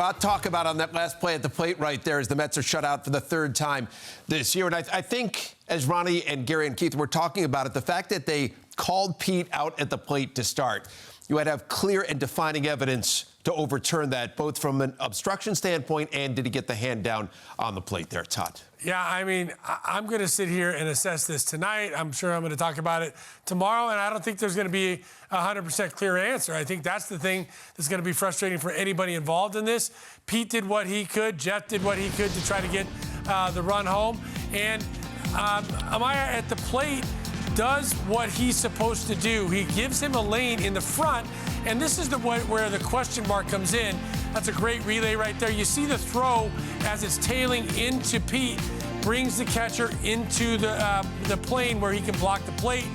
I'll talk about on that last play at the plate right there as the Mets are shut out for the third time this year. And I think, as Ronnie and Gary and Keith were talking about it, the fact that they called Pete out at the plate to start, you had to have clear and defining evidence to overturn that, both from an obstruction standpoint and did he get the hand down on the plate there, Todd? Yeah, I mean, I'm going to sit here and assess this tonight. I'm sure I'm going to talk about it tomorrow, and I don't think there's going to be a 100% clear answer. I think that's the thing that's going to be frustrating for anybody involved in this. Pete did what he could. Jeff did what he could to try to get the run home. And Amaya at the plate does what he's supposed to do. He gives him a lane in the front, and this is where the question mark comes in. That's a great relay right there. You see the throw as it's tailing into Pete, brings the catcher into the plane where he can block the plate,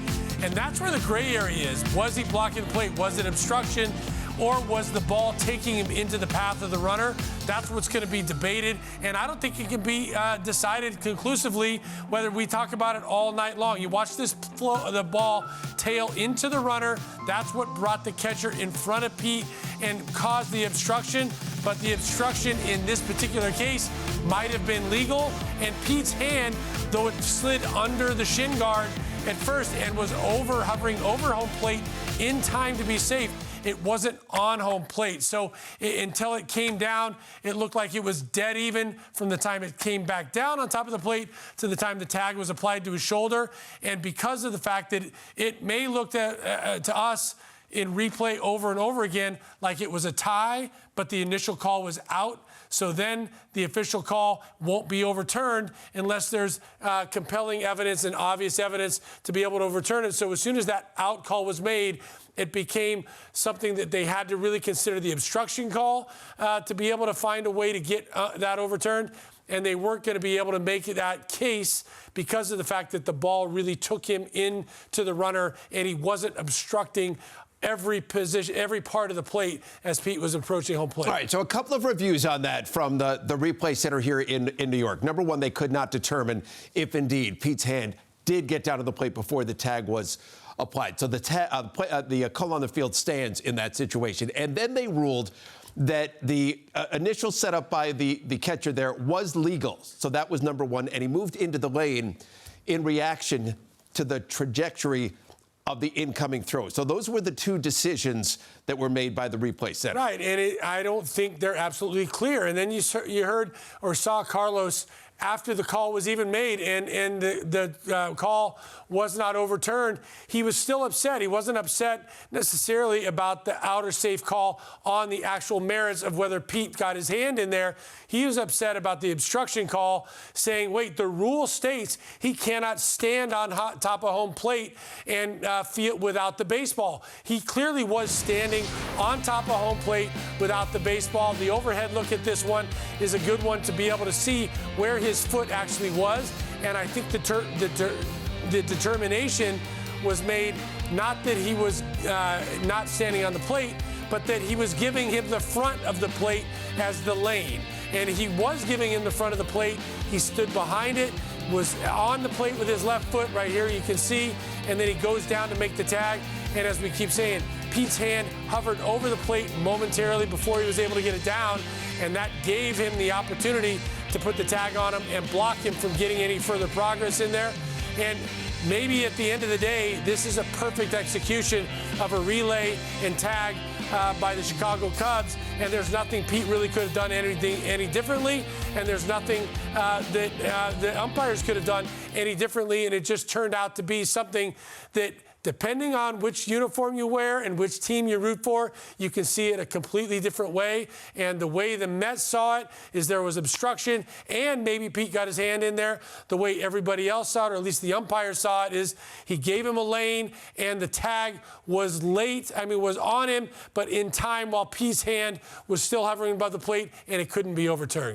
and that's where the gray area is. Was he blocking the plate? Was it obstruction? Or was the ball taking him into the path of the runner? That's what's going to be debated, and I don't think it can be decided conclusively whether we talk about it all night long. You watch this the ball tail into the runner. That's what brought the catcher in front of Pete and caused the obstruction, but the obstruction in this particular case might have been legal, and Pete's hand, though it slid under the shin guard at first and was hovering over home plate in time to be safe, it wasn't on home plate. So until it came down, it looked like it was dead even from the time it came back down on top of the plate to the time the tag was applied to his shoulder. And because of the fact that it may look to us in replay over and over again like it was a tie, but the initial call was out. So then the official call won't be overturned unless there's compelling evidence and obvious evidence to be able to overturn it. So as soon as that out call was made, it became something that they had to really consider the obstruction call to be able to find a way to get that overturned. And they weren't going to be able to make that case because of the fact that the ball really took him into the runner and he wasn't obstructing every position, every part of the plate as Pete was approaching home plate. All right, so a couple of reviews on that from the replay center here in New York. Number one, they could not determine if indeed Pete's hand did get down to the plate before the tag was applied. So the call on the field stands in that situation. And then they ruled that the initial setup by the catcher there was legal. So that was number one. And he moved into the lane in reaction to the trajectory of the incoming throw. So those were the two decisions that were made by the replay center. Right, and I don't think they're absolutely clear. And then you heard or saw Carlos after the call was even made and the call was not overturned. He was still upset. He wasn't upset necessarily about the outer safe call on the actual merits of whether Pete got his hand in there. He was upset about the obstruction call, saying, wait, the rule states he cannot stand on top of home plate and field without the baseball. He clearly was standing on top of home plate without the baseball. The overhead look at this one is a good one to be able to see where his foot actually was, and I think the determination was made not that he was not standing on the plate, but that he was giving him the front of the plate as the lane. And he was giving him the front of the plate. He stood behind it, was on the plate with his left foot right here, you can see, and then he goes down to make the tag. And as we keep saying, Pete's hand hovered over the plate momentarily before he was able to get it down, and that gave him the opportunity to put the tag on him and block him from getting any further progress in there. And maybe at the end of the day, this is a perfect execution of a relay and tag by the Chicago Cubs, and there's nothing Pete really could have done any differently, and there's nothing that the umpires could have done any differently, and it just turned out to be something that, depending on which uniform you wear and which team you root for, you can see it a completely different way. And the way the Mets saw it is there was obstruction and maybe Pete got his hand in there. The way everybody else saw it, or at least the umpire saw it, is he gave him a lane and the tag was was on him, but in time while Pete's hand was still hovering above the plate and it couldn't be overturned.